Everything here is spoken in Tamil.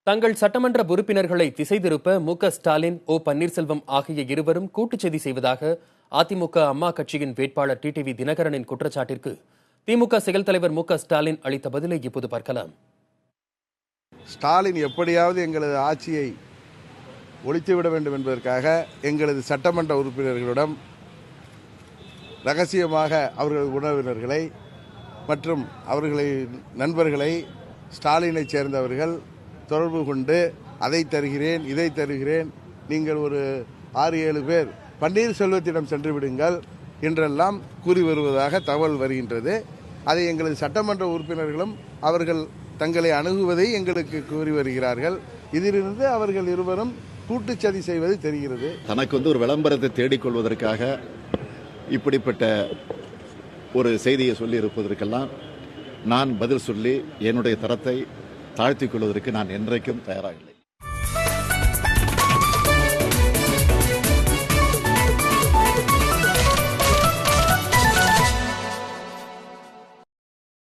தங்கள் சட்டமன்ற உறுப்பினர்களை திசை திருப்ப மு.க. ஸ்டாலின், ஓ. பன்னீர்செல்வம் ஆகிய இருவரும் கூட்டுச்சதி செய்வதாக அதிமுக அம்மா கட்சியின் வேட்பாளர் டிடிவி தினகரனின் குற்றச்சாட்டிற்கு திமுக செயல் தலைவர் மு.க. ஸ்டாலின் அளித்த பதிலை இப்போது பார்க்கலாம். ஸ்டாலின் எப்படியாவது எங்களது ஆட்சியை ஒழித்துவிட வேண்டும் என்பதற்காக எங்களது சட்டமன்ற உறுப்பினர்களிடம் ரகசியமாக அவர்களது உறவினர்களை மற்றும் அவர்களின் நண்பர்களை ஸ்டாலினை சேர்ந்தவர்கள் தொடர்பு கொண்டு அதை தருகிறேன், இதை தருகிறேன், நீங்கள் ஒரு 6-7 பேர் பன்னீர்செல்வத்திடம் சென்று விடுங்கள் என்றெல்லாம் கூறி வருவதாக தகவல் வருகின்றது. அதை எங்களது சட்டமன்ற உறுப்பினர்களும் அவர்கள் தங்களை அணுகுவதை எங்களுக்கு கூறி வருகிறார்கள். இதிலிருந்து அவர்கள் இருவரும் கூட்டுச்சதி செய்வது தெரிகிறது. தனக்கு ஒரு விளம்பரத்தை தேடிக்கொள்வதற்காக இப்படிப்பட்ட ஒரு செய்தியை சொல்லி இருப்பதற்கெல்லாம் நான் பதில் சொல்லி என்னுடைய தரத்தை தாழ்த்திக் கொள்வதற்கு நான் என்றைக்கும் தயாராக இல்லை.